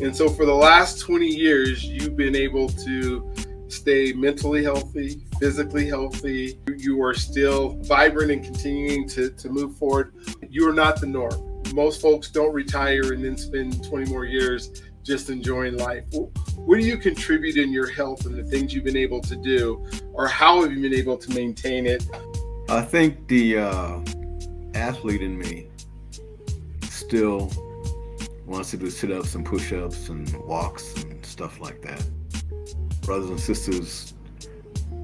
And so for the last 20 years, you've been able to stay mentally healthy, physically healthy. You are still vibrant and continuing to move forward. You are not the norm. Most folks don't retire and then spend 20 more years just enjoying life. What do you contribute in your health and the things you've been able to do, or how have you been able to maintain it? I think the athlete in me still wants to do sit-ups and push-ups and walks and stuff like that. Brothers and sisters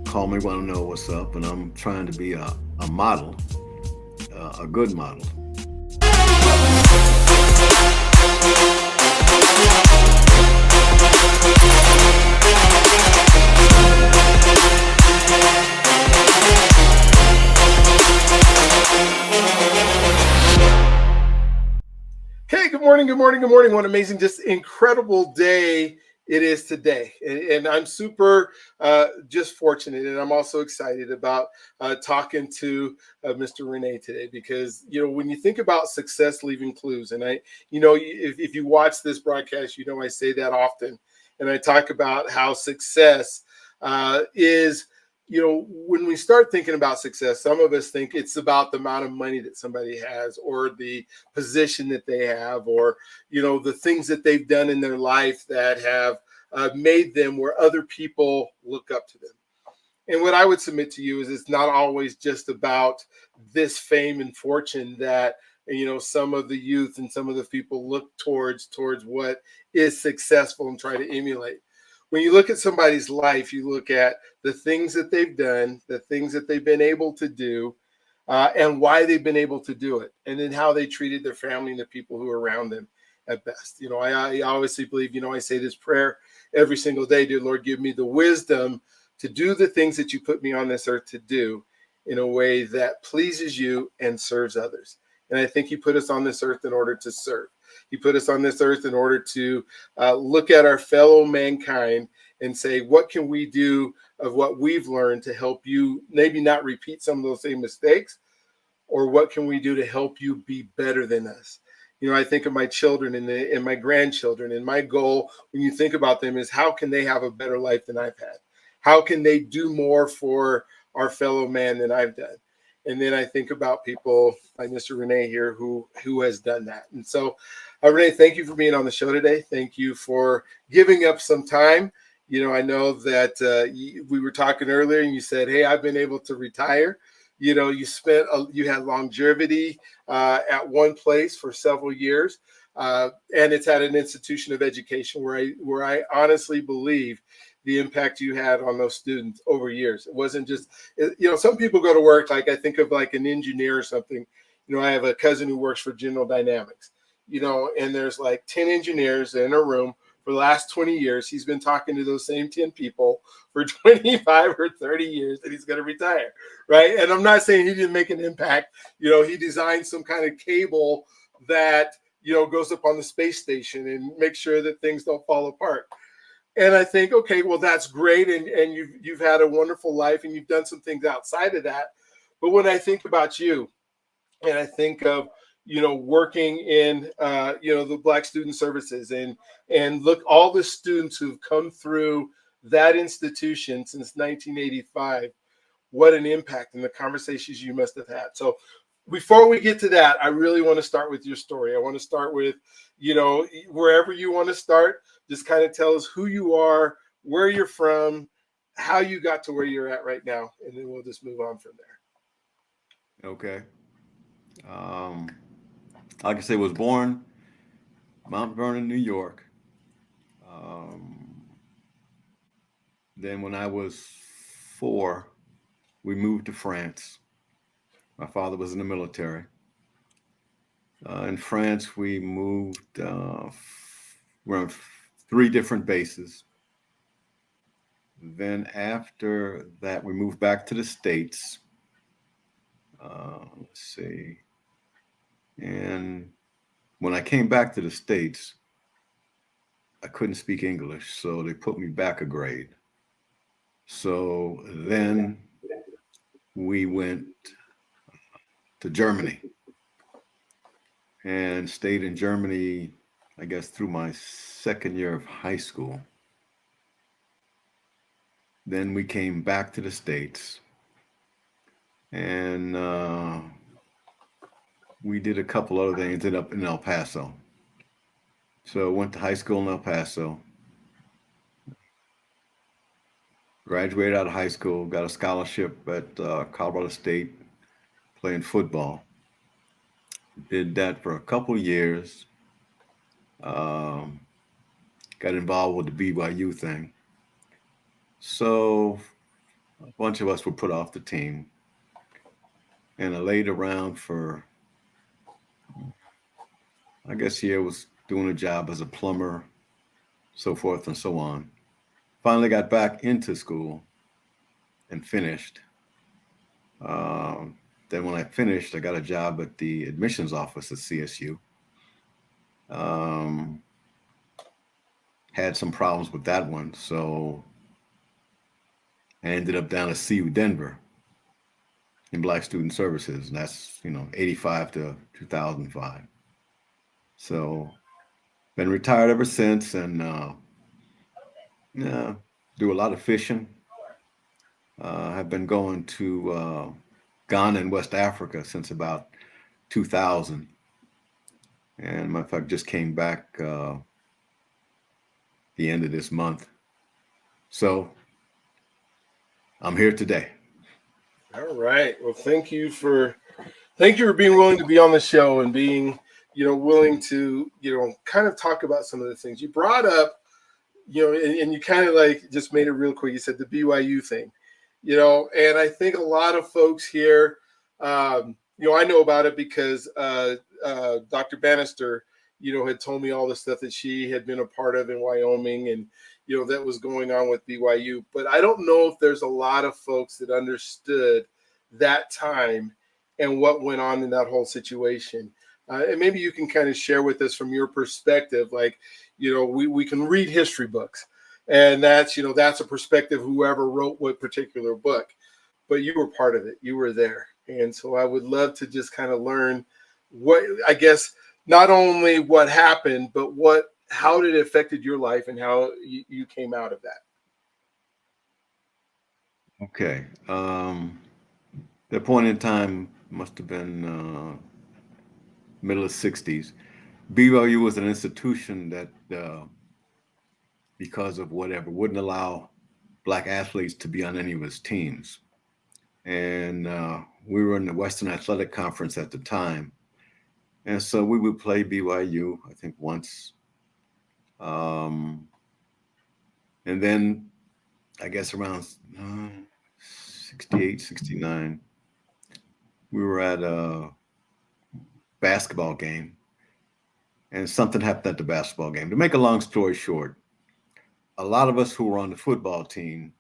call me, want to know what's up, and I'm trying to be a model, a good model. Hey, good morning, good morning, good morning. What an amazing, just incredible day it is today. And I'm super just fortunate, and I'm also excited about talking to Mr. Rene today, because, when you think about success leaving clues, and if you watch this broadcast, I say that often, and I talk about how success is, when we start thinking about success, some of us think it's about the amount of money that somebody has, or the position that they have, or, the things that they've done in their life that have made them where other people look up to them. And what I would submit to you is it's not always just about this fame and fortune that, some of the youth and some of the people look towards what is successful and try to emulate. When you look at somebody's life, you look at the things that they've done, the things that they've been able to do, and why they've been able to do it, and then how they treated their family and the people who are around them at best. I obviously believe, I say this prayer every single day: dear Lord, give me the wisdom to do the things that you put me on this earth to do in a way that pleases you and serves others. And I think you put us on this earth in order to serve. He put us on this earth in order to look at our fellow mankind and say, what can we do of what we've learned to help you maybe not repeat some of those same mistakes, or what can we do to help you be better than us? I think of my children and my grandchildren, and my goal when you think about them is, how can they have a better life than I've had? How can they do more for our fellow man than I've done? And then I think about people like Mr. Rene here who has done that. And so, Rene, thank you for being on the show today. Thank you for giving up some time. I know that we were talking earlier, and you said, hey, I've been able to retire. You had longevity at one place for several years, and it's at an institution of education where I honestly believe the impact you had on those students over years. It wasn't just, some people go to work, like I think of like an engineer or something. I have a cousin who works for General Dynamics, and there's like 10 engineers in a room. For the last 20 years, he's been talking to those same 10 people for 25 or 30 years that he's going to retire, right? And I'm not saying he didn't make an impact. He designed some kind of cable that, goes up on the space station and makes sure that things don't fall apart. And I think, okay, well, that's great. And you've had a wonderful life, and you've done some things outside of that. But when I think about you, and I think of, working in, the Black Student Services, and look, all the students who've come through that institution since 1985, what an impact, and the conversations you must have had. So before we get to that, I really want to start with your story. I want to start with, wherever you want to start, just kind of tell us who you are, where you're from, how you got to where you're at right now, and then we'll just move on from there. Okay. Like I say, was born Mount Vernon, New York. Um, then when I was 4, we moved to France. My father was in the military. In France, we moved. We're on 3 different bases. Then after that, we moved back to the States. Let's see. And when I came back to the States, I couldn't speak English, so they put me back a grade. So then we went to Germany and stayed in Germany I guess, through my second year of high school. Then we came back to the States, and we did a couple other things. Ended up in El Paso. So went to high school in El Paso. Graduated out of high school. Got a scholarship at Colorado State, playing football. Did that for a couple years. Um, got involved with the BYU thing. So a bunch of us were put off the team, and I laid around for, I guess, yeah, was doing a job as a plumber, so forth and so on. Finally got back into school and finished. Um, then when I finished, I got a job at the admissions office at CSU. Um, had some problems with that one, so I ended up down at CU Denver in Black Student Services, and that's 85 to 2005. So been retired ever since, and yeah, do a lot of fishing. I've been going to Ghana and West Africa since about 2000, and matter of fact, just came back the end of this month. So I'm here today. All right. Well, thank you for being willing to be on the show and being, willing to, kind of talk about some of the things you brought up, and you kind of like just made it real quick. You said the BYU thing, and I think a lot of folks here, I know about it because Dr. Bannister, had told me all the stuff that she had been a part of in Wyoming and, that was going on with BYU. But I don't know if there's a lot of folks that understood that time and what went on in that whole situation. And maybe you can kind of share with us from your perspective, like, we can read history books and that's a perspective, whoever wrote what particular book, but you were part of it. You were there. And so I would love to just kind of learn what, I guess, not only what happened, but how did it affected your life and how you came out of that. Okay. That point in time must have been middle of '60s. BYU was an institution that, because of whatever, wouldn't allow black athletes to be on any of his teams. And we were in the Western Athletic Conference at the time. And so we would play BYU, I think, once. And then I guess around 68, 69, we were at a basketball game, and something happened at the basketball game. To make a long story short, a lot of us who were on the football team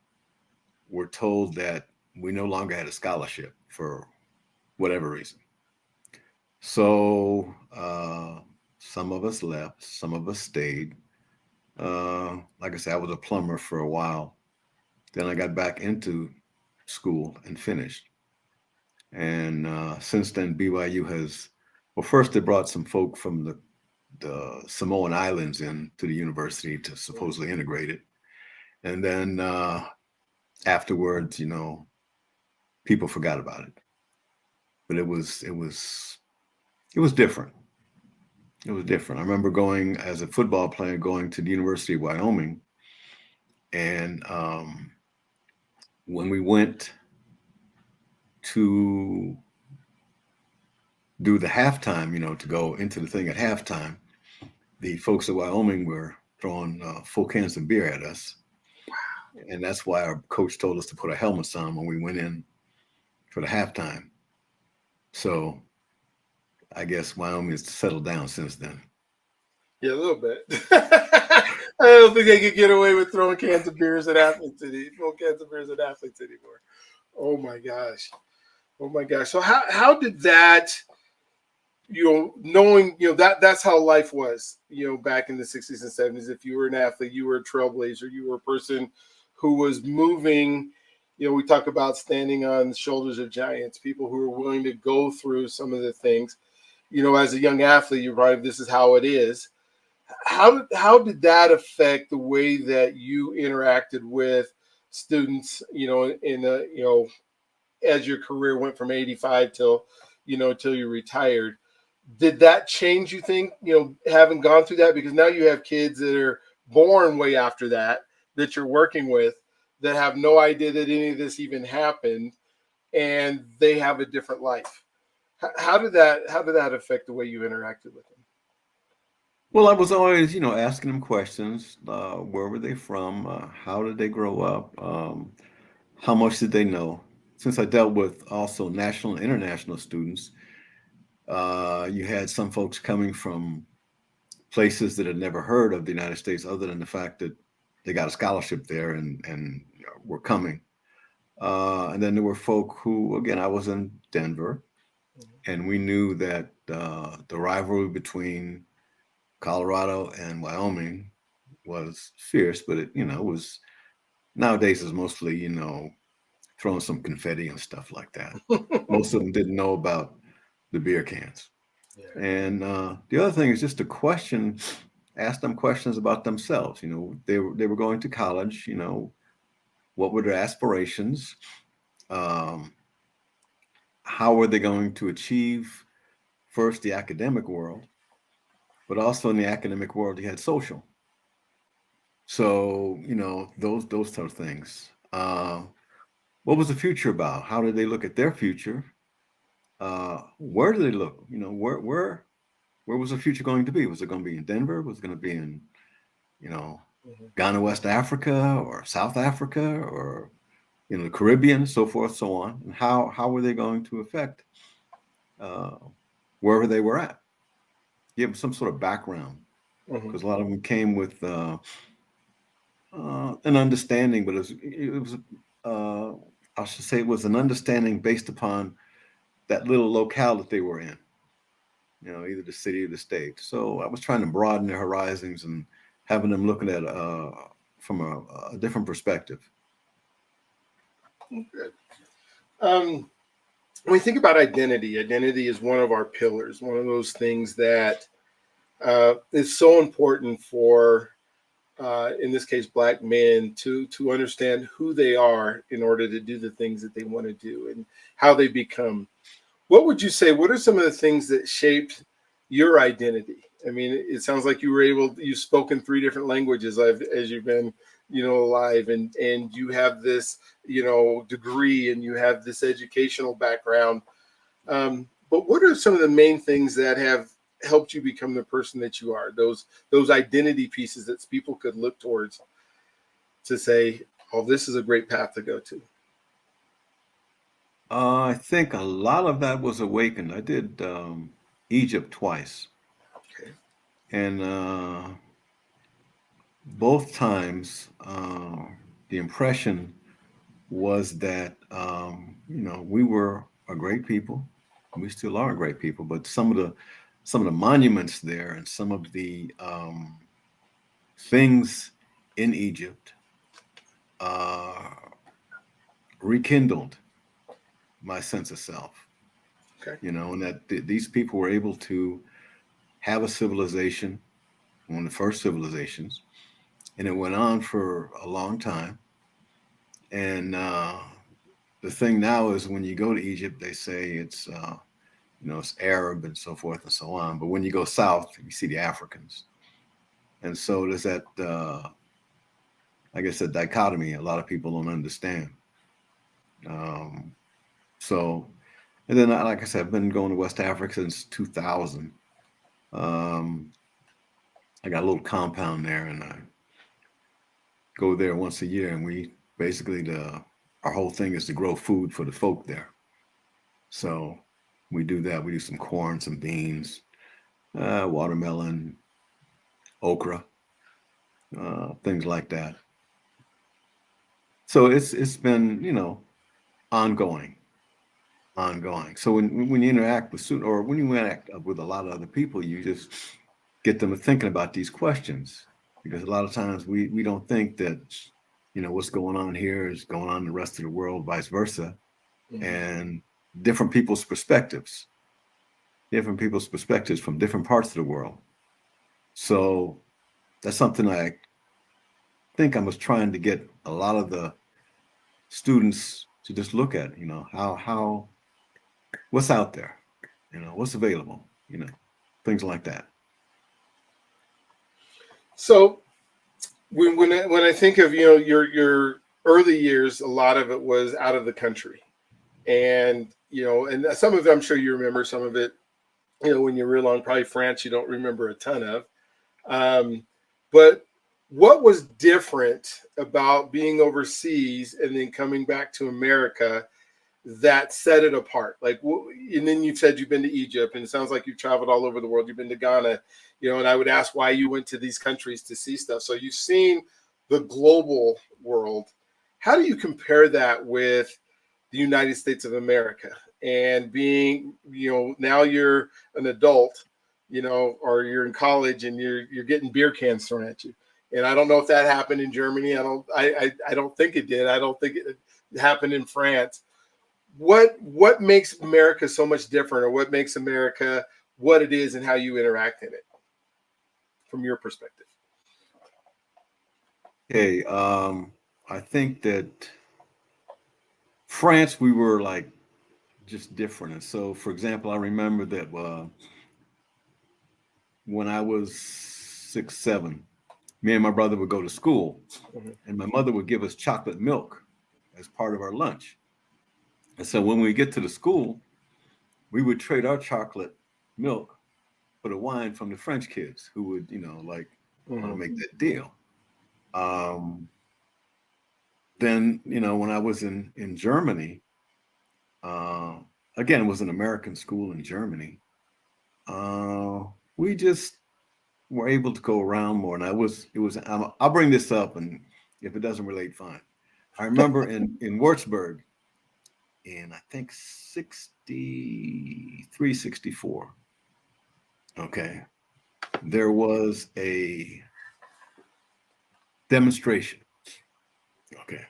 were told that we no longer had a scholarship for whatever reason. So some of us left, some of us stayed. Like I said, I was a plumber for a while. Then I got back into school and finished. And since then, BYU has, well, first they brought some folk from the Samoan Islands in to the university to supposedly integrate it. And then afterwards, people forgot about it. But it was different. It was different. I remember going as a football player, going to the University of Wyoming, and when we went to do the halftime, to go into the thing at halftime, the folks at Wyoming were throwing full cans of beer at us. And that's why our coach told us to put our helmets on when we went in for the halftime. So I guess Wyoming has settled down since then. Yeah, a little bit. I don't think they could get away with throwing cans of beers at athletes anymore. Oh my gosh. Oh my gosh. So how did that, knowing, that's how life was, back in the 60s and 70s. If you were an athlete, you were a trailblazer, you were a person who was moving, we talk about standing on the shoulders of giants, people who are willing to go through some of the things, as a young athlete, you're probably, this is how it is. How did that affect the way that you interacted with students, in a, as your career went from 85 till, till you retired? Did that change, you think, having gone through that? Because now you have kids that are born way after that you're working with, that have no idea that any of this even happened, and they have a different life. How did that affect the way you interacted with them? Well, I was always, asking them questions. Where were they from? How did they grow up? How much did they know? Since I dealt with also national and international students, you had some folks coming from places that had never heard of the United States, other than the fact that they got a scholarship there and were coming. And then there were folk who, again, I was in Denver, and we knew that the rivalry between Colorado and Wyoming was fierce, but it was nowadays is mostly, throwing some confetti and stuff like that. Most of them didn't know about the beer cans. Yeah. And the other thing is just to ask them questions about themselves. They were going to college. What were their aspirations? Um, how were they going to achieve first the academic world, but also in the academic world you had social. So those sort of things. What was the future about? How did they look at their future? Where did they look? Where was the future going to be? Was it going to be in Denver? Was it going to be in, you know, Mhm. Ghana, West Africa, or South Africa, or the Caribbean, so forth, so on? And how were they going to affect uh, wherever they were at? Give them some sort of background, Mhm. because a lot of them came with an understanding, but it was uh, I should say it was an understanding based upon that little locale that they were in. Either the city or the state. So I was trying to broaden their horizons and having them looking at from a different perspective. Good. Um, when we think about identity is one of our pillars, one of those things that is so important for, in this case, Black men to understand who they are in order to do the things that they want to do and how they become. What would you say? What are some of the things that shaped your identity? I mean, it sounds like you've spoken three different languages as you've been, alive, and you have this, degree, and you have this educational background. But what are some of the main things that have helped you become the person that you are? Those identity pieces that people could look towards to say, "Oh, this is a great path to go to." I think a lot of that was awakened. I did Egypt twice, Okay. and both times the impression was that we were a great people. We still are a great people, but some of the monuments there and some of the things in Egypt uh, rekindled my sense of self. Okay. And that these people were able to have a civilization, one of the first civilizations, and it went on for a long time. And the thing now is when you go to Egypt, they say it's Arab and so forth and so on. But when you go south, you see the Africans. And so there's that, I guess, that dichotomy a lot of people don't understand. Um, so, and then, like I said, I've been going to West Africa since 2000. Um, I got a little compound there, and I go there once a year, and we basically our whole thing is to grow food for the folk there. So we do that. We do some corn, some beans, watermelon, okra, things like that. So it's been ongoing, ongoing. So when you interact with students, or when you interact with a lot of other people, you just get them thinking about these questions, because a lot of times we don't think that what's going on here is going on in the rest of the world, vice versa, Mhm. and different people's perspectives, different people's perspectives from different parts of the world. So that's something I think I was trying to get a lot of the students to just look at, how what's out there, what's available, things like that. So when I think of your early years, a lot of it was out of the country, and and some of it I'm sure you remember. Some of it, when you were along, probably France, you don't remember a ton of. Um, but what was different about being overseas and then coming back to America that set it apart? Like, and then you said you've been to Egypt, and it sounds like you've traveled all over the world. You've been to Ghana, and I would ask why you went to these countries to see stuff. So you've seen the global world. How do you compare that with the United States of America and being, now you're an adult, or you're in college and you're getting beer cans thrown at you. And I don't know if that happened in Germany. I don't think it did. I don't think it happened in France. What makes America so much different, or what makes America what it is and how you interact in it from your perspective? Okay, I think that France, we were like just different. And so, for example, I remember that when I was 6, 7, me and my brother would go to school, Mhm. and my mother would give us chocolate milk as part of our lunch. And so when we get to the school, we would trade our chocolate milk for the wine from the French kids who would, like want to Mhm. make that deal. Um, then, when I was in Germany, uh, again, it was an American school in Germany. Uh, we just were able to go around more, and I'll bring this up, and if it doesn't relate, fine. I remember in Würzburg in I think 63, 64. Okay, there was a demonstration. Okay,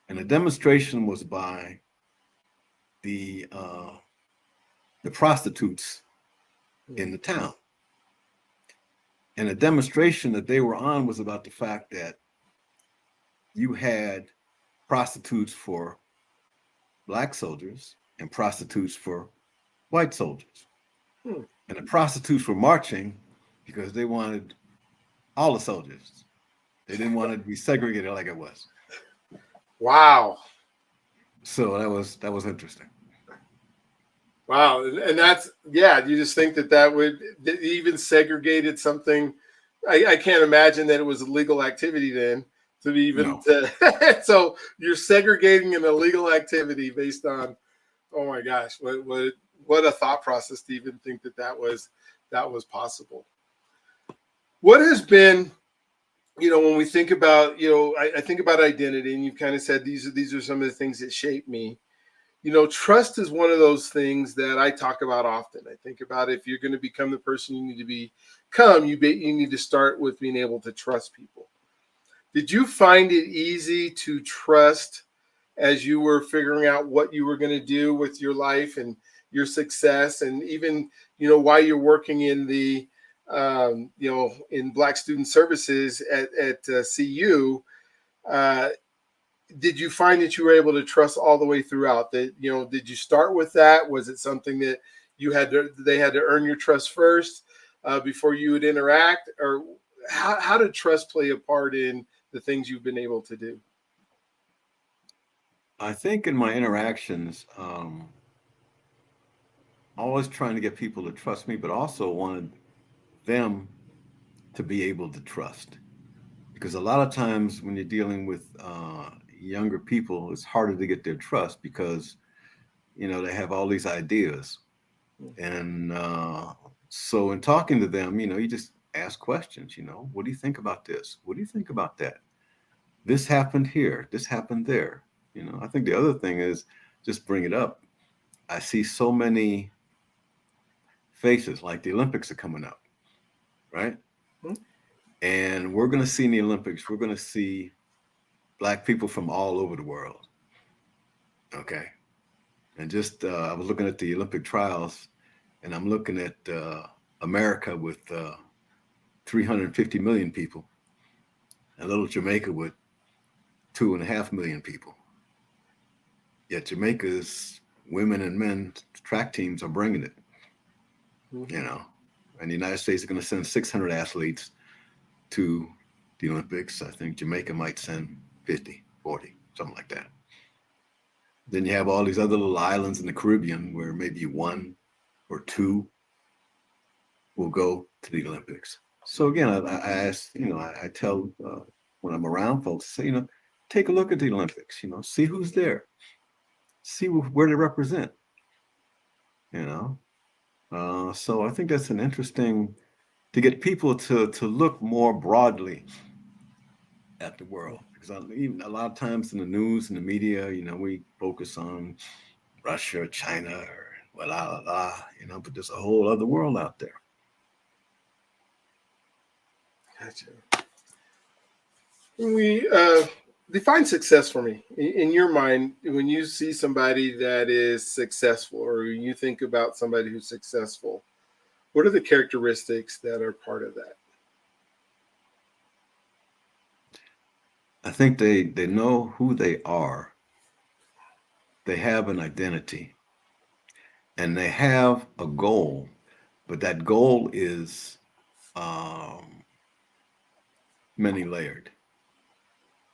and the demonstration was by the uh, the prostitutes in the town, and the demonstration that they were on was about the fact that you had prostitutes for black soldiers and prostitutes for white soldiers. Hmm. And the prostitutes were marching because they wanted all the soldiers. They didn't want it to be segregated like it was. Wow. So that was interesting. Wow. And that's, yeah, you just think that would that even segregated something. I can't imagine that it was a legal activity then to be even No, to, so you're segregating an illegal activity based on, oh my gosh, what a thought process to even think that was possible. What has been, when we think about, I think about identity, and you've kind of said these are some of the things that shape me. Trust is one of those things that I talk about often. I think about, if you're going to become the person you need to become, you need to start with being able to trust people. Did you find it easy to trust as you were figuring out what you were going to do with your life and your success, and even while you're working in the in Black Student Services at CU? Uh, did you find that you were able to trust all the way throughout? That did you start with that? Was it something that they had to earn your trust first before you would interact, or how did trust play a part in the things you've been able to do? I think in my interactions, always trying to get people to trust me, but also wanted them to be able to trust. Because a lot of times when you're dealing with younger people, it's harder to get their trust because they have all these ideas. And so in talking to them, you just ask questions. What do you think about this? What do you think about that? This happened here, this happened there. I think the other thing is just bring it up. I see so many faces, like the Olympics are coming up, right? Hmm? And we're going to see in the Olympics, we're going to see black people from all over the world. Okay. And just, I was looking at the Olympic trials, and I'm looking at America with 350 million people, and little Jamaica with 2.5 million people. Yet Jamaica's women and men track teams are bringing it, you know. And the United States is going to send 600 athletes to the Olympics. I think Jamaica might send 50, 40, something like that. Then you have all these other little islands in the Caribbean where maybe one or two will go to the Olympics. So again, I ask, I tell when I'm around folks, say, take a look at the Olympics, see who's there, see where they represent, So I think that's an interesting to get people to look more broadly at the world, because even a lot of times in the news and the media, we focus on Russia, China, or but there's a whole other world out there. Gotcha. We define success for me. In your mind, when you see somebody that is successful, or you think about somebody who's successful, what are the characteristics that are part of that? I think they know who they are. They have an identity, and they have a goal, but that goal is many layered.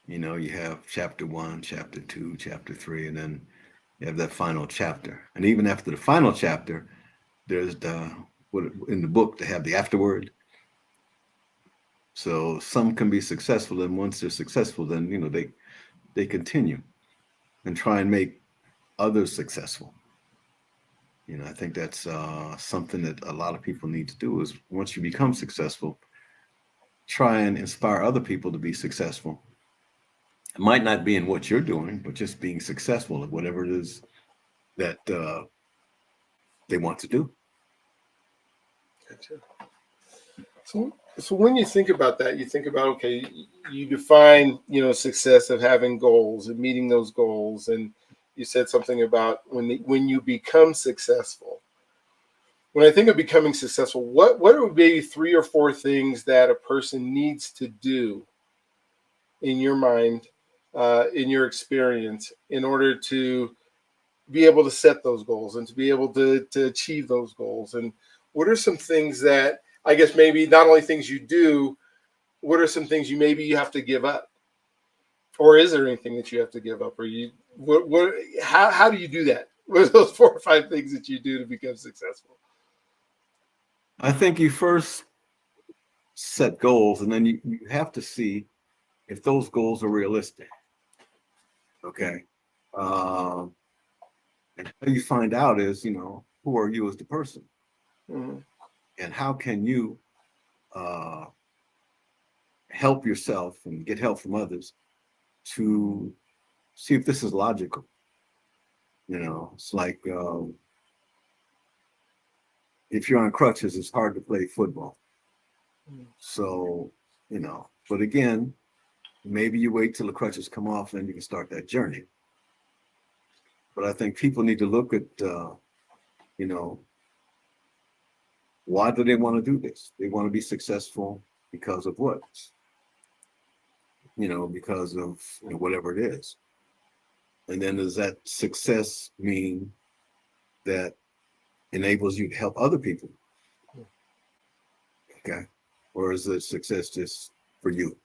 You have chapter 1, chapter 2, chapter 3, and then you have that final chapter. And even after the final chapter, there's in the book they have the afterword. So some can be successful, and once they're successful, then they continue and try and make others successful. I think that's something that a lot of people need to do, is once you become successful, try and inspire other people to be successful. It might not be in what you're doing, but just being successful at whatever it is that they want to do. Gotcha. So when you think about that, you think about, okay, you define, success of having goals and meeting those goals. And you said something about when you become successful. When I think of becoming successful, what would be 3 or 4 things that a person needs to do in your mind, in your experience, in order to be able to set those goals and to be able to achieve those goals? And what are some things that, I guess, maybe not only things you do, what are some things you have to give up? Or is there anything that you have to give up? Or how do you do that? What are those 4 or 5 things that you do to become successful? I think you first set goals, and then you have to see if those goals are realistic. Okay. And how you find out is, who are you as the person? Mm-hmm. And how can you help yourself and get help from others to see if this is logical? It's like if you're on crutches, it's hard to play football. So, but again, maybe you wait till the crutches come off and then you can start that journey. But I think people need to look at, why do they want to do this? They want to be successful because of what? Because of whatever it is. And then does that success mean that enables you to help other people? Okay. Or is the success just for you?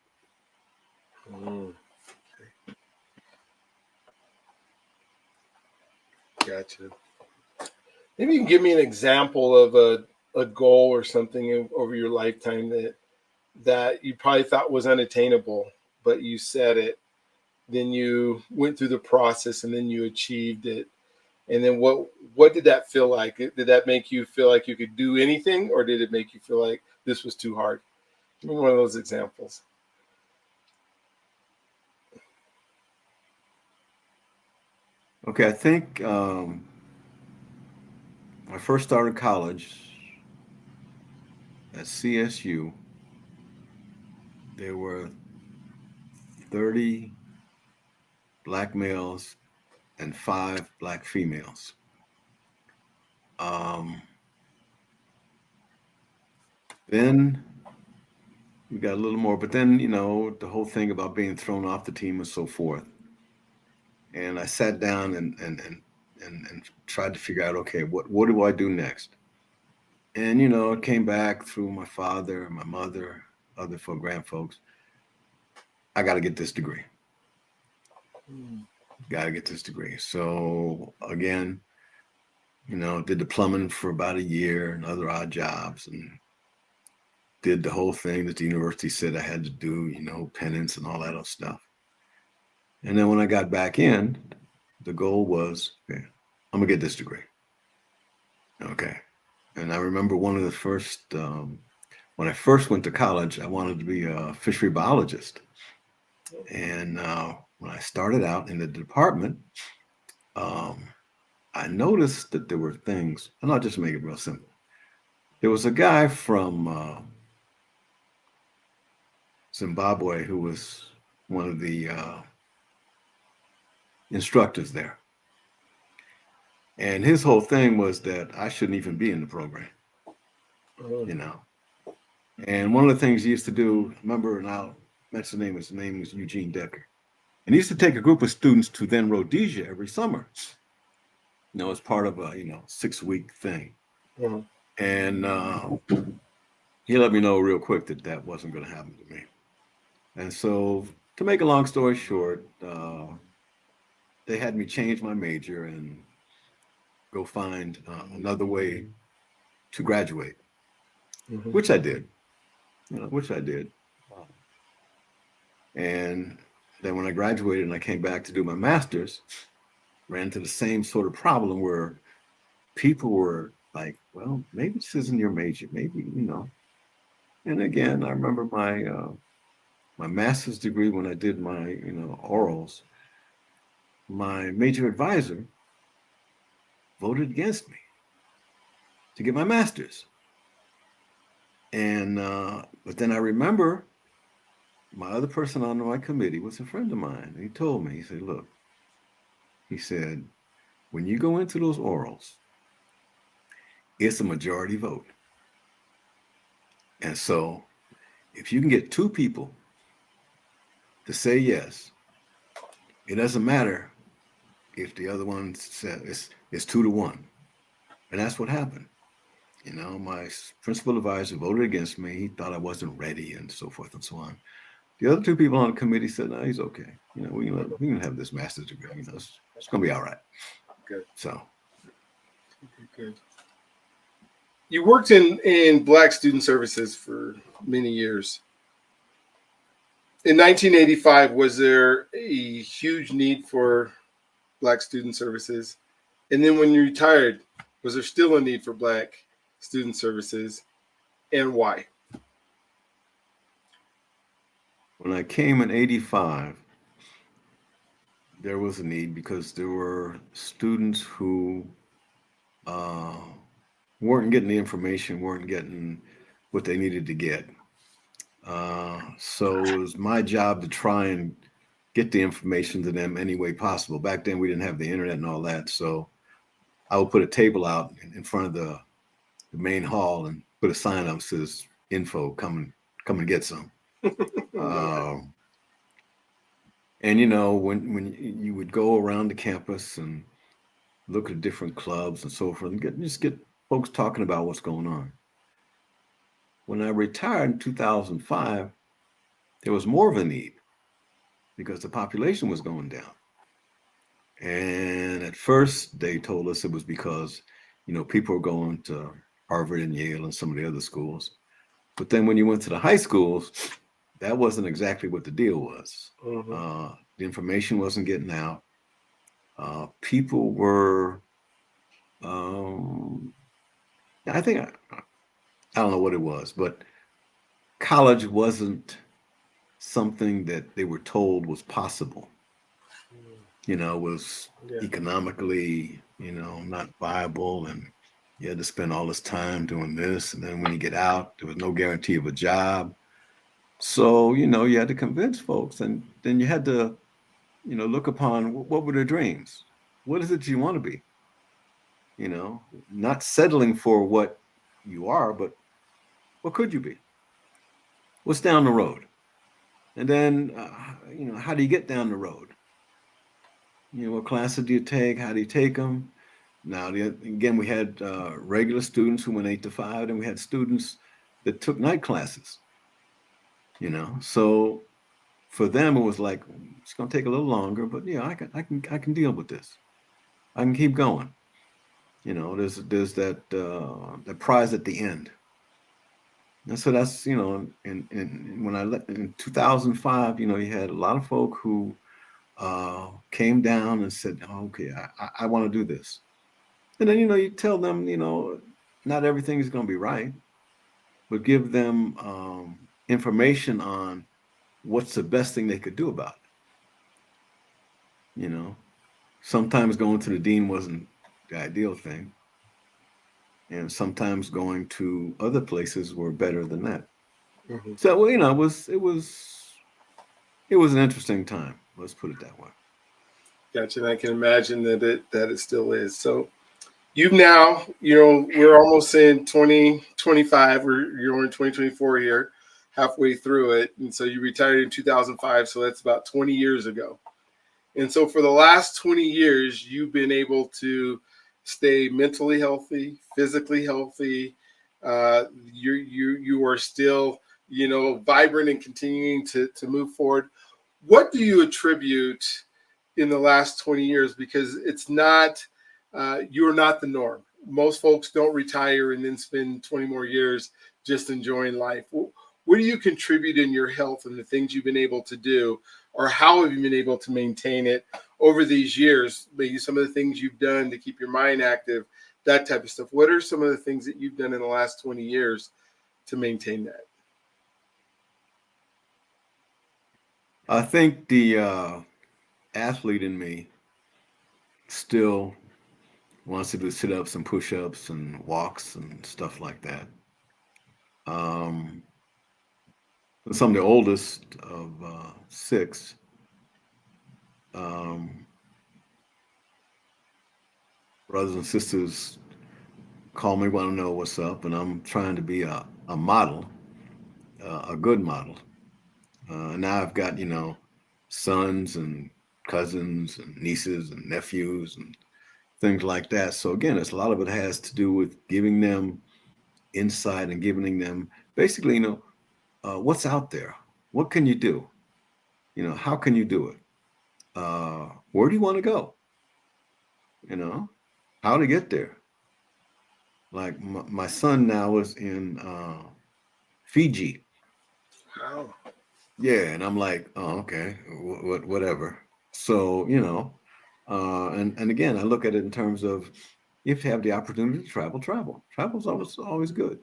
Okay. Gotcha. Maybe you can give me an example of a goal or something over your lifetime that you probably thought was unattainable, but you set it, then you went through the process, and then you achieved it. And then what did that feel like? Did that make you feel like you could do anything, or did it make you feel like this was too hard? Give me one of those examples. Okay, I think when I first started college at CSU, there were 30 Black males and 5 Black females. Then we got a little more, but then, the whole thing about being thrown off the team and so forth. And I sat down and tried to figure out, okay, what do I do next? And, it came back through my father, my mother, other folk, grandfolks. I got to get this degree. Got to get this degree. So again, did the plumbing for about a year and other odd jobs and did the whole thing that the university said I had to do, penance and all that other stuff. And then when I got back in, the goal was, okay, I'm gonna get this degree. Okay. And I remember one of the first, when I first went to college, I wanted to be a fishery biologist. And when I started out in the department, um, I noticed that there were things, and I'll just make it real simple. There was a guy from Zimbabwe who was one of the instructors there. And his whole thing was that I shouldn't even be in the program, you know. And one of the things he used to do, remember, and I'll mention his name was Eugene Decker. And he used to take a group of students to then Rhodesia every summer, as part of a, 6-week thing. And he let me know real quick that that wasn't going to happen to me. And so, to make a long story short, they had me change my major and go find another way to graduate, which I did. Which I did. And then when I graduated and I came back to do my master's, ran into the same sort of problem where people were like, well, maybe this isn't your major, maybe. And again, I remember my master's degree when I did my, orals, my major advisor voted against me to get my master's. And but then I remember my other person on my committee was a friend of mine. He told me, he said, look, he said, when you go into those orals, it's a majority vote. And so if you can get 2 people to say yes, it doesn't matter if the other one said it's 2-1. And that's what happened. My principal advisor voted against me. He thought I wasn't ready and so forth and so on. The other 2 people on the committee said, no, he's okay. We can have this master's degree. It's going to be all right. Good. So. Good. You worked in Black student services for many years. In 1985, was there a huge need for Black student services? And then when you retired, was there still a need for Black student services, and why? When I came in 85, there was a need because there were students who weren't getting the information, weren't getting what they needed to get. So it was my job to try and get the information to them any way possible. Back then, we didn't have the internet and all that. So I would put a table out in front of the main hall and put a sign up that says info, come and get some. And when you would go around the campus and look at different clubs and so forth, and just get folks talking about what's going on. When I retired in 2005, there was more of a need because the population was going down. And at first, they told us it was because, people were going to Harvard and Yale and some of the other schools. But then when you went to the high schools, that wasn't exactly what the deal was. The information wasn't getting out. People were, I think, I don't know what it was, but college wasn't something that they were told was possible. Was economically, not viable, and you had to spend all this time doing this, and then when you get out, there was no guarantee of a job. So, you had to convince folks, and then you had to, look upon what were their dreams? What is it you want to be? Not settling for what you are, but what could you be? What's down the road? And then, how do you get down the road? What classes do you take? How do you take them? Now, again, we had regular students who went 8 to 5, and we had students that took night classes. So for them, it was like it's going to take a little longer, but yeah, I can deal with this. I can keep going. There's that prize at the end. And so that's and when I in 2005, you had a lot of folk who came down and said, oh, okay, I want to do this. And then, you tell them, not everything is going to be right, but give them information on what's the best thing they could do about it. Sometimes going to the dean wasn't the ideal thing. And sometimes going to other places were better than that. Mm-hmm. So, well, it was an interesting time. Let's put it that way. Gotcha. And I can imagine that it still is. So you've now, we're almost in 2025. You're in 2024 here, halfway through it. And so you retired in 2005. So that's about 20 years ago. And so for the last 20 years, you've been able to stay mentally healthy, physically healthy. You are still, vibrant and continuing to move forward. What do you attribute in the last 20 years? Because it's not, you're not the norm. Most folks don't retire and then spend 20 more years just enjoying life. What do you contribute in your health and the things you've been able to do, or how have you been able to maintain it over these years? Maybe some of the things you've done to keep your mind active, that type of stuff. What are some of the things that you've done in the last 20 years to maintain that? I think the athlete in me still wants to do sit-ups and push-ups and walks and stuff like that. Some of the oldest of 6, brothers and sisters call me, want to know what's up, and I'm trying to be a model, a good model. Now I've got, sons and cousins and nieces and nephews and things like that. So again, a lot of it has to do with giving them insight and giving them basically, what's out there. What can you do? How can you do it? Where do you want to go? How to get there. Like my son now is in Fiji. Wow. Yeah, and I'm like, oh, okay, whatever. So, and again, I look at it in terms of if you have the opportunity to travel, travel. Travel's always good.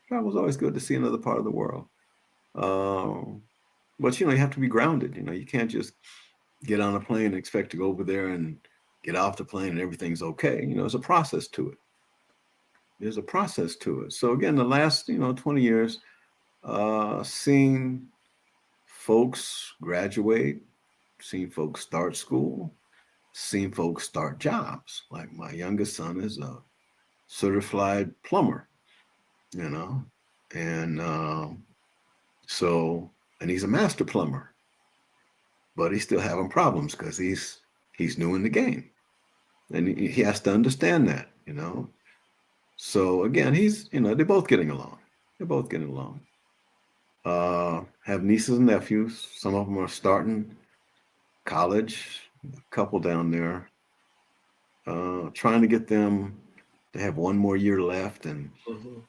Travel's always good to see another part of the world. But you have to be grounded. You can't just get on a plane and expect to go over there and get off the plane and everything's okay. There's a process to it. There's a process to it. So again, the last 20 years, seeing folks graduate, seen folks start school, seen folks start jobs. Like my youngest son is a certified plumber, and and he's a master plumber, but he's still having problems because he's new in the game, and he has to understand that, So again, they're both getting along. They're both getting along. Have nieces and nephews. Some of them are starting college, a couple down there, trying to get them to have one more year left. And,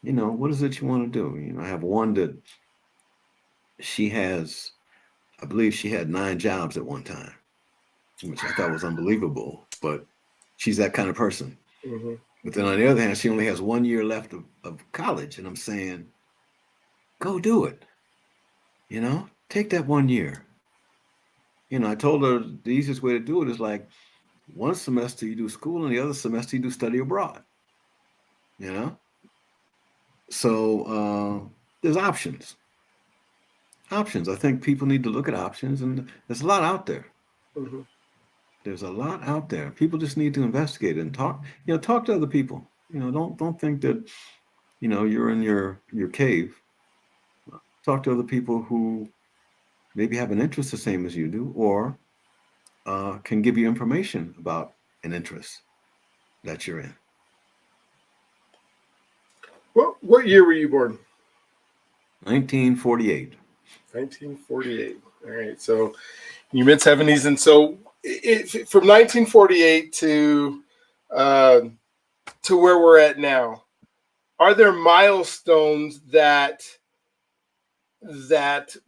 what is it you want to do? I have one that I believe she had 9 jobs at one time, which I thought was unbelievable, but she's that kind of person. Mm-hmm. But then on the other hand, she only has 1 year left of college. And I'm saying, go do it. Take that 1 year. I told her the easiest way to do it is like one semester you do school and the other semester you do study abroad. So there's options. Options. I think people need to look at options, and there's a lot out there. Mm-hmm. There's a lot out there. People just need to investigate and talk. Talk to other people. Don't think that you're in your cave. talk to other people who maybe have an interest the same as you do, or can give you information about an interest that you're in. What year were you born? 1948. 1948. All right. So you mid 70s, and so from 1948 uh, to where we're at now, are there milestones that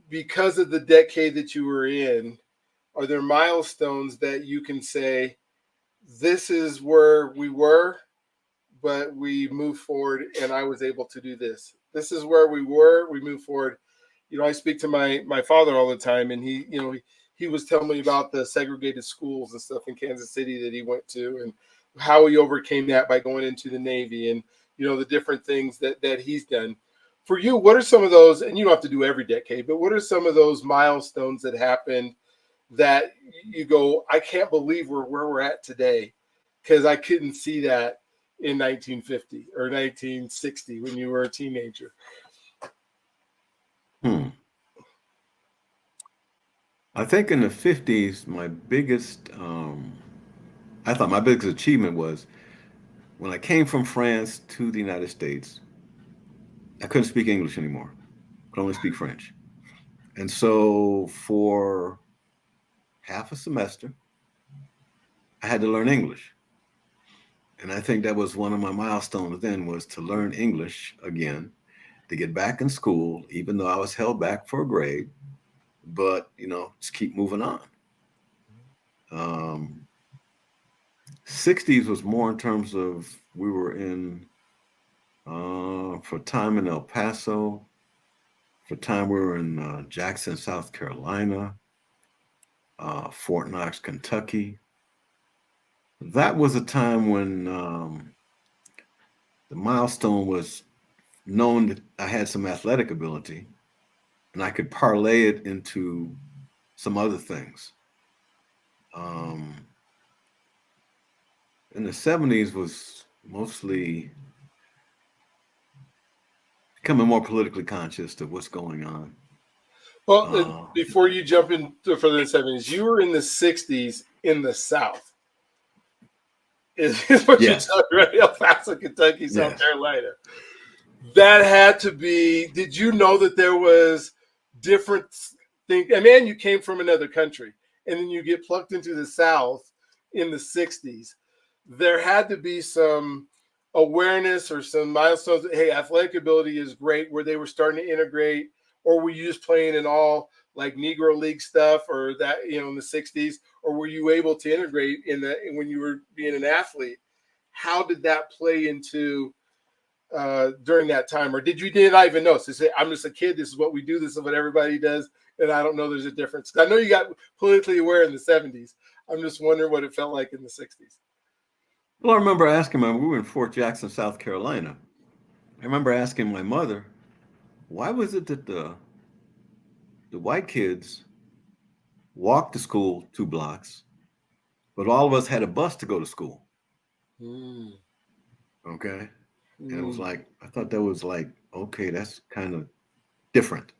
because of the decade that you were in, are there milestones that you can say this is where we were, but we moved forward and I was able to do this. This is where we were, we moved forward. I speak to my father all the time, and he was telling me about the segregated schools and stuff in Kansas City that he went to, and how he overcame that by going into the Navy, and the different things that he's done. For you, what are some of those, and you don't have to do every decade, but what are some of those milestones that happened that you go, I can't believe we're where we're at today, because I couldn't see that in 1950 or 1960 when you were a teenager? I think in the 50s, I thought my biggest achievement was when I came from France to the United States. I couldn't speak English anymore. I could only speak French. And so for half a semester, I had to learn English. And I think that was one of my milestones then, was to learn English again, to get back in school, even though I was held back for a grade, but just keep moving on. 60s was more in terms of we were in for time in El Paso, for time we were in Jackson, South Carolina, Fort Knox, Kentucky. That was a time when the milestone was known that I had some athletic ability, and I could parlay it into some other things. In the 70s was mostly becoming more politically conscious of what's going on. Well, before you jump into further in the 70s, you were in the 60s in the South. Is what Yes. you're talking about, El Paso, Kentucky, South Yes. Carolina. That had to be, did you know that there was different things? I mean, you came from another country, and then you get plucked into the South in the 60s. There had to be some awareness or some milestones that, hey, athletic ability is great, where they were starting to integrate, or were you just playing in all like Negro League stuff, or that, in the 60s, or were you able to integrate when you were being an athlete? How did that play into during that time, or did not even know? So say, I'm just a kid. This is what we do. This is what everybody does, and I don't know there's a difference. I know you got politically aware in the 70s. I'm just wondering what it felt like in the 60s. Well, I remember asking we were in Fort Jackson, South Carolina. I remember asking my mother, why was it that the white kids walked to school 2 blocks, but all of us had a bus to go to school? Okay. And it was like, I thought that was like, okay, that's kind of different.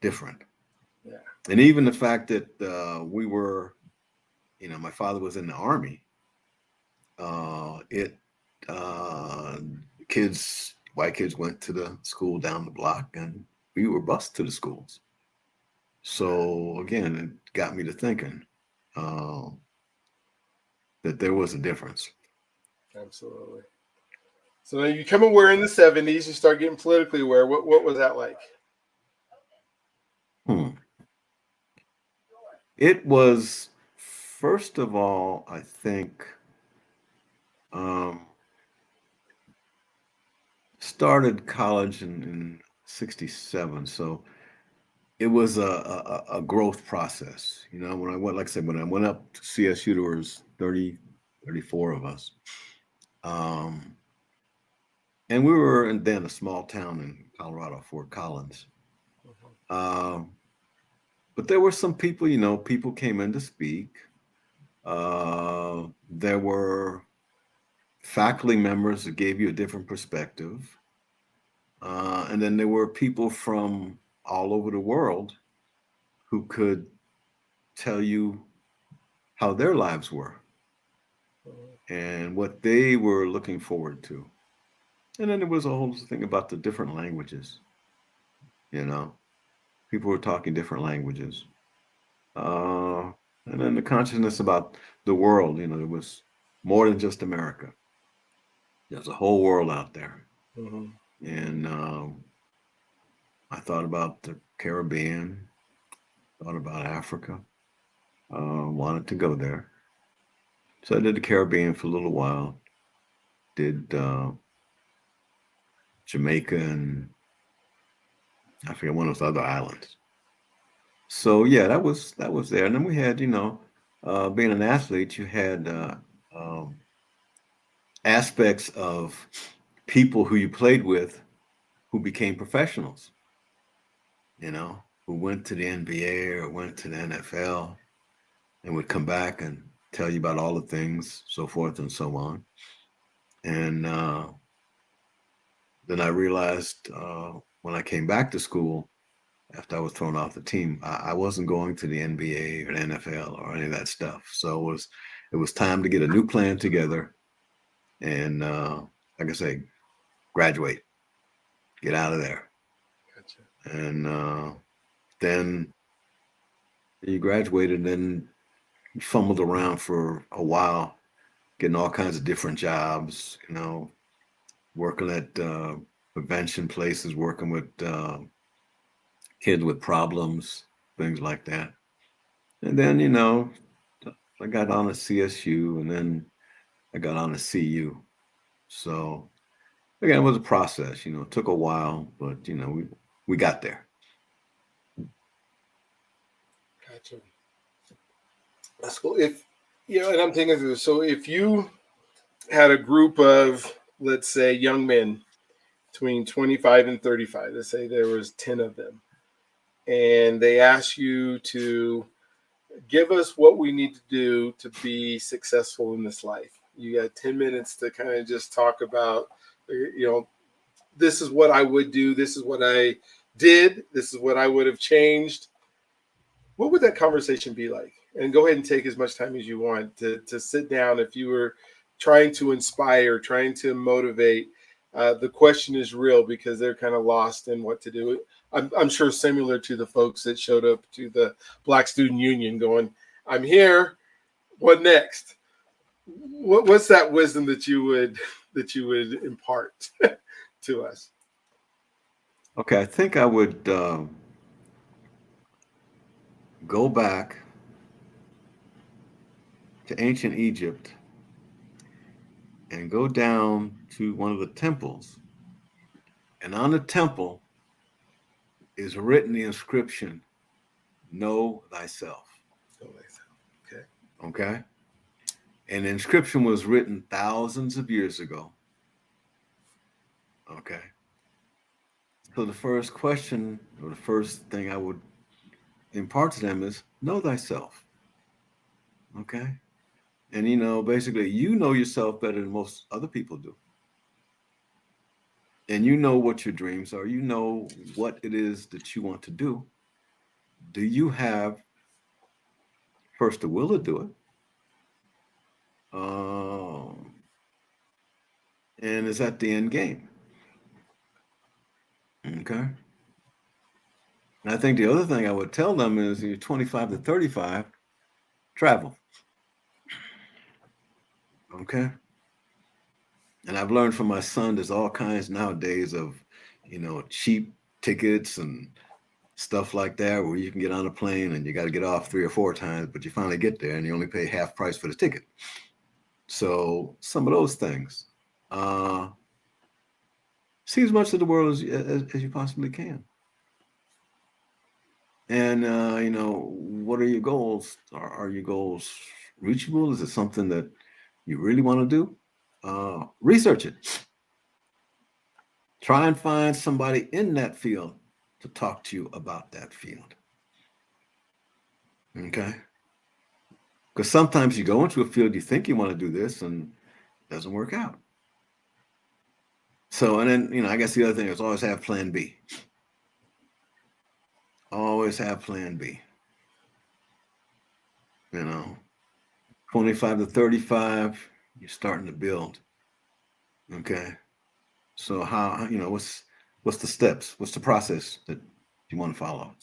Yeah. And even the fact that we were, my father was in the Army. White kids went to the school down the block, and we were bused to the schools. So again, it got me to thinking that there was a difference. Absolutely. So you come aware in the 70s, you start getting politically aware. What was that like? It was, first of all, I think, started college in 67. So it was a growth process. When I went, like I said, when I went up to CSU, there was 34 of us. And we were then a small town in Colorado, Fort Collins. But there were some people, people came in to speak. There were faculty members that gave you a different perspective. And then there were people from all over the world who could tell you how their lives were and what they were looking forward to. And then there was a whole thing about the different languages, you know, people were talking different languages. Uh, and then the consciousness about the world, there was more than just America. There's a whole world out there. Mm-hmm. And I thought about the Caribbean, thought about Africa, wanted to go there. So I did the Caribbean for a little while, did Jamaica and I forget one of those other islands. So yeah, that was there. And then we had, being an athlete, you had um, aspects of people who you played with who became professionals, who went to the NBA or went to the NFL and would come back and tell you about all the things, so forth and so on. And then I realized when I came back to school after I was thrown off the team, I wasn't going to the NBA or the NFL or any of that stuff. So it was time to get a new plan together and, like I say, graduate, get out of there. Gotcha. And then you graduated, and then you fumbled around for a while, getting all kinds of different jobs, working at prevention places, working with kids with problems, things like that. And then, I got on at CSU and then I got on at CU. So again, it was a process, it took a while, but we got there. Gotcha. That's cool. And I'm thinking through this. So if you had a group of, let's say, young men between 25 and 35, let's say there was 10 of them, and they asked you to give us what we need to do to be successful in this life. You got 10 minutes to kind of just talk about, this is what I would do. This is what I did. This is what I would have changed. What would that conversation be like? And go ahead and take as much time as you want to sit down. If you were trying to inspire, trying to motivate, the question is real because they're kind of lost in what to do. I'm sure similar to the folks that showed up to the Black Student Union going, I'm here. What next? What's that wisdom that you would impart to us? Okay, I think I would go back to ancient Egypt and go down to one of the temples. And on the temple is written the inscription, Know thyself. Okay. Okay? And the inscription was written thousands of years ago. Okay. So the first question or the first thing I would impart to them is know thyself. Okay. And basically you know yourself better than most other people do. And you know what your dreams are. You know what it is that you want to do. Do you have first the will to do it? And is that the end game? Okay. And I think the other thing I would tell them is you're 25 to 35, travel. Okay. And I've learned from my son, there's all kinds nowadays of, cheap tickets and stuff like that where you can get on a plane and you got to get off 3 or 4 times, but you finally get there and you only pay half price for the ticket. So some of those things. See as much of the world as you possibly can. And, what are your goals? Are your goals reachable? Is it something that you really want to do? Research it. Try and find somebody in that field to talk to you about that field. Okay? Because sometimes you go into a field, you think you want to do this, and it doesn't work out. So, and then, I guess the other thing is always have plan B. Always have plan B. 25 to 35, you're starting to build. Okay. So how, what's the steps? What's the process that you want to follow?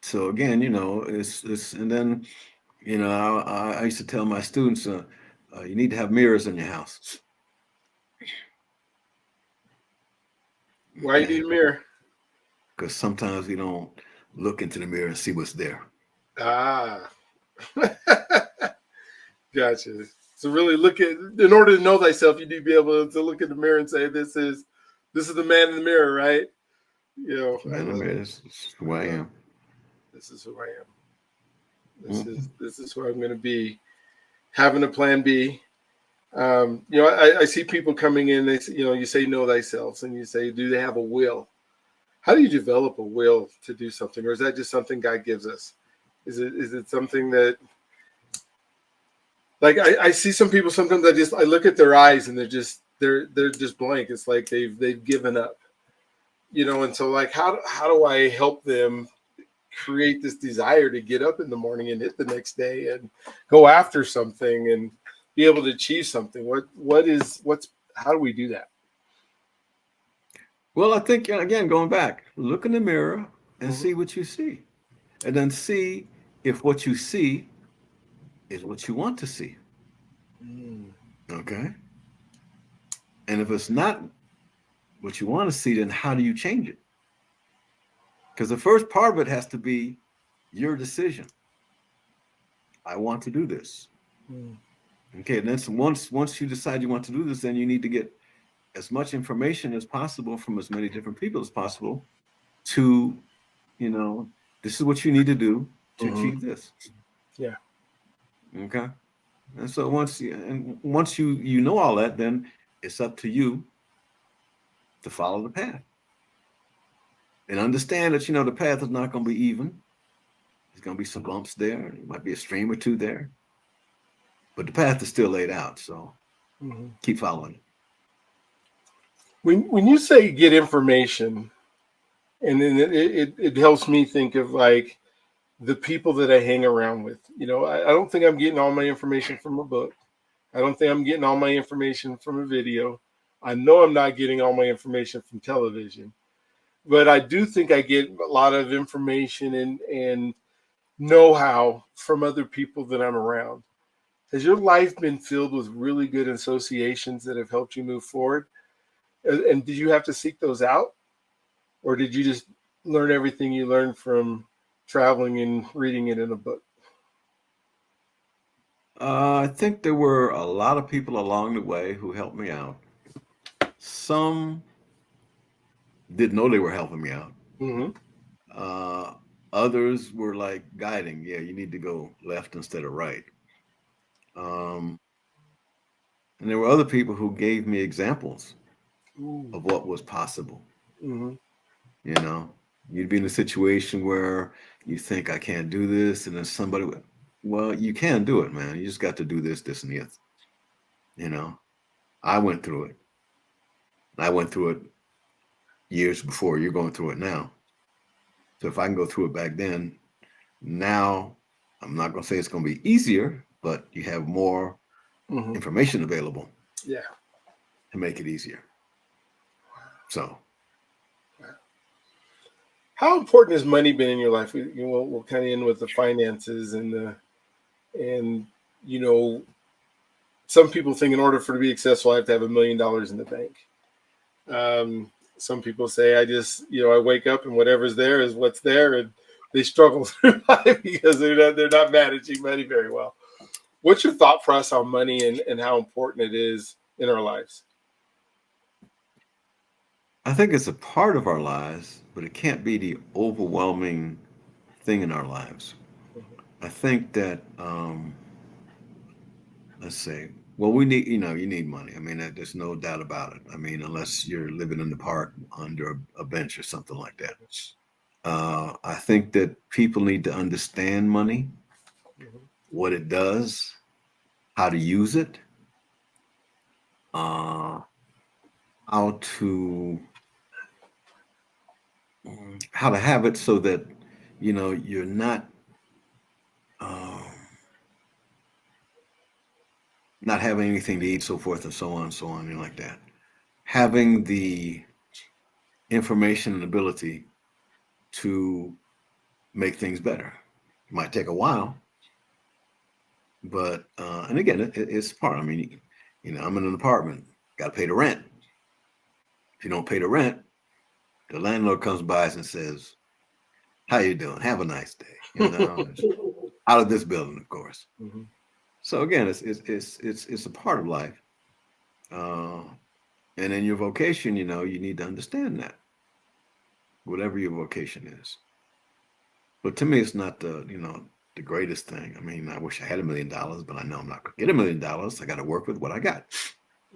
So again, it's and then, I used to tell my students, you need to have mirrors in your house. Why you need a mirror? Because sometimes we don't look into the mirror and see what's there. Ah, gotcha. So really in order to know thyself, you need to be able to look in the mirror and say, this is the man in the mirror, right? Man, I mean, this is who I am. This is who I am. This is who I'm going to be. Having a plan B. I see people coming in. They say, you say know thyself, and you say, do they have a will? How do you develop a will to do something, or is that just something God gives us? Is it something that, like, I see some people sometimes I look at their eyes and they're just blank. It's like they've given up, and so, like, how do I help them create this desire to get up in the morning and hit the next day and go after something and be able to achieve something? How do we do that? Well, I think, again, going back, look in the mirror and see what you see, and then see if what you see is what you want to see. Okay. And if it's not what you want to see, then how do you change it? Because the first part of it has to be your decision. I want to do this. Okay. And then once you decide you want to do this, then you need to get as much information as possible from as many different people as possible to, this is what you need to do to achieve this. Yeah. Okay. And so once you know all that, then it's up to you to follow the path and understand that, the path is not going to be even. There's going to be some bumps there. There might be a stream or two there, but the path is still laid out. So keep following it. When you say get information, and then it helps me think of, like, the people that I hang around with. I don't think I'm getting all my information from a book. I don't think I'm getting all my information from a video. I know I'm not getting all my information from television, but I do think I get a lot of information and know-how from other people that I'm around. Has your life been filled with really good associations that have helped you move forward? And did you have to seek those out? Or did you just learn everything you learned from traveling and reading it in a book? I think there were a lot of people along the way who helped me out. Some didn't know they were helping me out. Others were like guiding. Yeah, you need to go left instead of right. And there were other people who gave me examples of what was possible. You'd be in a situation where you think, I can't do this, and then somebody would, well, you can do it, man. You just got to do this, and this. I went through it. I went through it years before. You're going through it now. So if I can go through it back then, now I'm not going to say it's going to be easier, but you have more information available. Yeah. To make it easier. So. How important has money been in your life? We'll kind of end with the finances and some people think in order for to be successful, I have to have $1 million in the bank. Some people say I wake up and whatever's there is what's there, and they struggle through life because they're not managing money very well. What's your thought process on money and how important it is in our lives? I think it's a part of our lives, but it can't be the overwhelming thing in our lives. I think that, let's say, well, we need, you need money. I mean, there's no doubt about it. I mean, unless you're living in the park under a bench or something like that. I think that people need to understand money, what it does, how to use it, uh, how to how to have it so that you're um, not having anything to eat, so forth and so on, and like that. Having the information and ability to make things better. It might take a while, but and again, it's part. I mean, I'm in an apartment. Got to pay the rent. If you don't pay the rent, the landlord comes by and says, "How you doing? Have a nice day." Out of this building, of course. Mhm. So again, it's a part of life. Uh, and in your vocation, you need to understand that whatever your vocation is. But to me, it's not the greatest thing. I mean, I wish I had $1 million, but I know I'm not going to get $1 million. I got to work with what I got.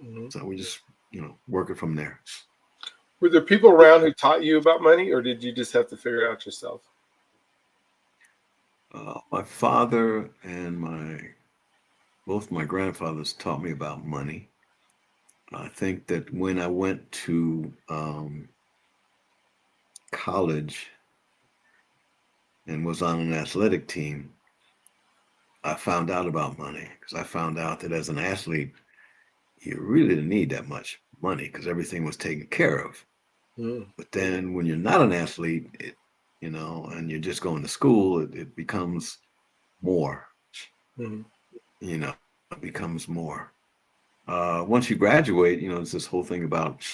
Mhm. So we just work it from there. Were there people around who taught you about money, or did you just have to figure it out yourself? My father and both my grandfathers taught me about money. I think that when I went to college and was on an athletic team, I found out about money because I found out that as an athlete, you really didn't need that much money because everything was taken care of. Mm. But then when you're not an athlete, and you're just going to school, it becomes more, Mhm. it becomes more. Once you graduate, it's this whole thing about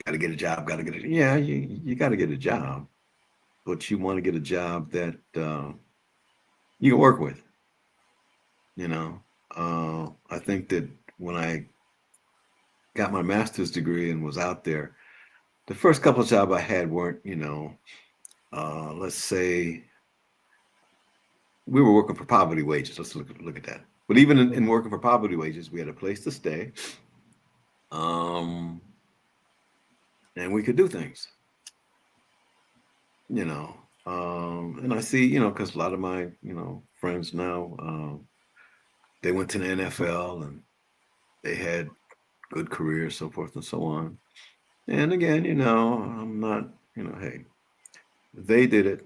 got to get a job, got to get a, yeah, you got to get a job, but you want to get a job that you can work with, you know. I think that when I got my master's degree and was out there, the first couple of jobs I had weren't, let's say we were working for poverty wages. Let's look at that. But even in Mhm. working for poverty wages, we had a place to stay, um, and we could do things, you know. And I see, because a lot of my, friends now, they went to the NFL and they had good careers, so forth and so on. And again, I'm not, hey, they did it,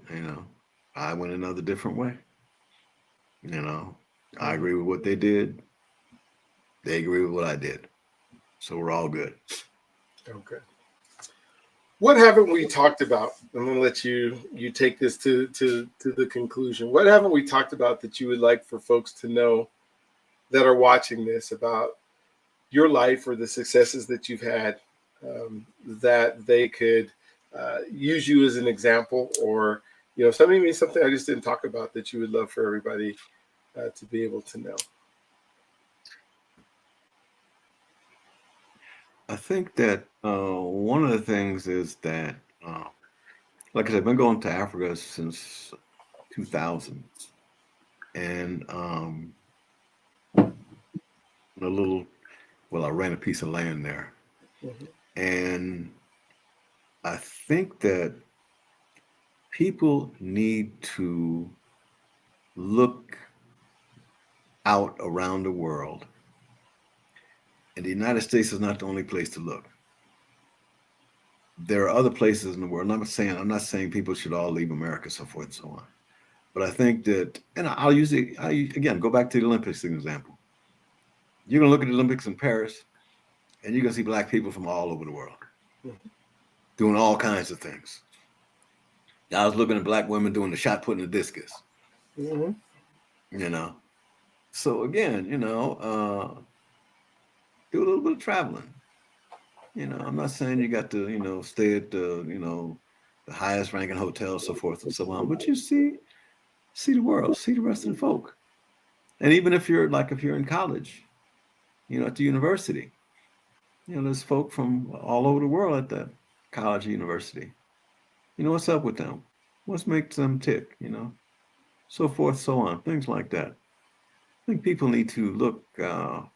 I went another different way, you know. I Mhm. agree with what they did. They agree with what I did. So we're all good. Okay. What haven't we talked about? I'm going to let you take this to the conclusion. What haven't we talked about that you would like for folks to know that are watching this about your life or the successes that you've had, that they could use you as an example, or something I just didn't talk about that you would love for everybody to be able to know? I think that one of the things is that, like I said, I've been going to Africa since 2000, and a little, well, I ran a piece of land there, Mm-hmm. and I think that people need to look out around the world, and the United States is not the only place to look. There are other places in the world. I'm not saying people should all leave America, so forth and so on. But I think that, and again go back to the Olympics as an example. You're gonna look at the Olympics in Paris, and you're gonna see black people from all over the world doing all kinds of things. I was looking at black women doing the shot put in the discus. Mm-hmm. You know, so again, do a little bit of traveling. I'm not saying you got to, stay at the highest ranking hotel, so forth and so on, but you see the world, see the rest of the folk. And even if you're in college, at the university, there's folk from all over the world at that college or university. What's up with them? What makes them tick? So forth, so on, things like that. I think people need to look. And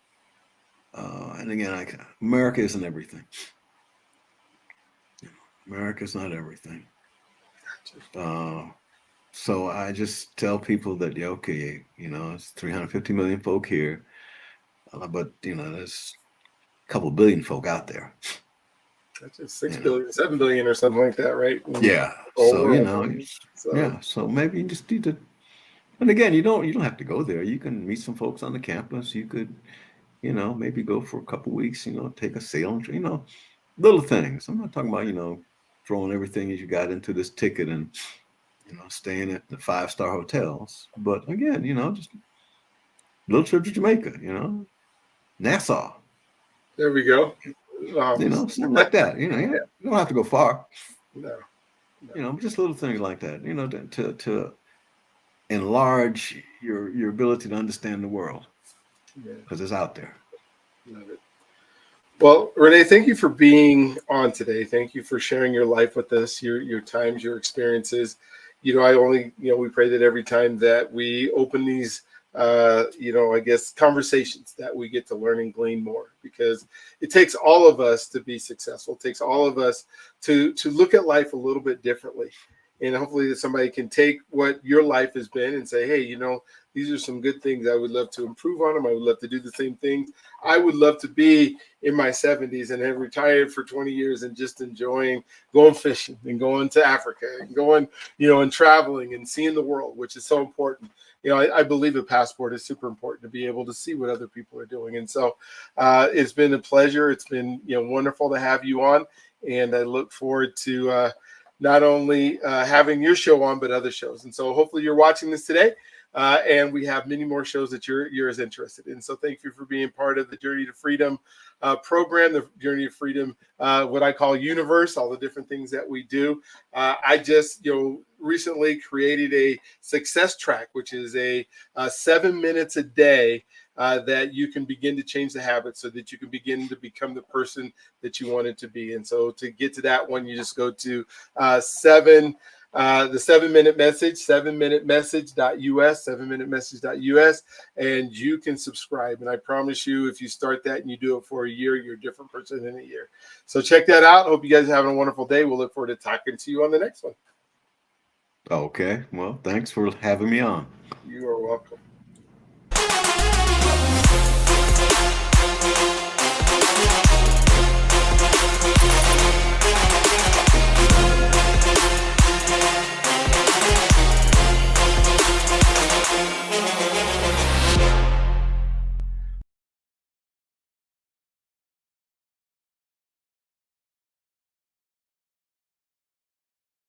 again, America isn't everything. America's not everything. Uh, so I just tell people that, yeah, okay, it's 350 million folk here, but there's couple billion folk out there. That's just 6 billion, 7 billion or something like that, right? Yeah. So, yeah. So maybe you just need to, and again, you don't have to go there. You can meet some folks on the campus. You could, maybe go for a couple weeks, take a sailing trip, little things. I'm not talking about, throwing everything that you got into this ticket and, staying at the 5-star hotels. But again, just little trip to Jamaica, Nassau. There we go. Something like that. You don't have to go far. No. Just little things like that. To enlarge your ability to understand the world, because it's out there. Love it. Well, Rene, thank you for being on today. Thank you for sharing your life with us, your times, your experiences. We pray that every time that we open these I guess conversations, that we get to learn and glean more, because it takes all of us to be successful. It takes all of us to look at life a little bit differently. And hopefully that somebody can take what your life has been and say, hey, these are some good things. I would love to improve on them. I would love to do the same things. I would love to be in my 70s and have retired for 20 years and just enjoying going fishing and going to Africa and going, and traveling and seeing the world, which is so important. I believe a passport is super important to be able to see what other people are doing. And so it's been a pleasure. It's been, wonderful to have you on. And I look forward to not only having your show on, but other shows. And so hopefully you're watching this today. And we have many more shows that you're as interested in. So thank you for being part of the Journey to Freedom program, the Journey to Freedom, what I call universe, all the different things that we do. I just, recently created a success track, which is a 7 minutes a day that you can begin to change the habit so that you can begin to become the person that you wanted to be. And so to get to that one, you just go to the 7-minute message, 7minutemessage.us, 7minutemessage.us, and you can subscribe. And I promise you, if you start that and you do it for a year, you're a different person in a year. So check that out. Hope you guys are having a wonderful day. We'll look forward to talking to you on the next one. Okay. Well, thanks for having me on. You are welcome.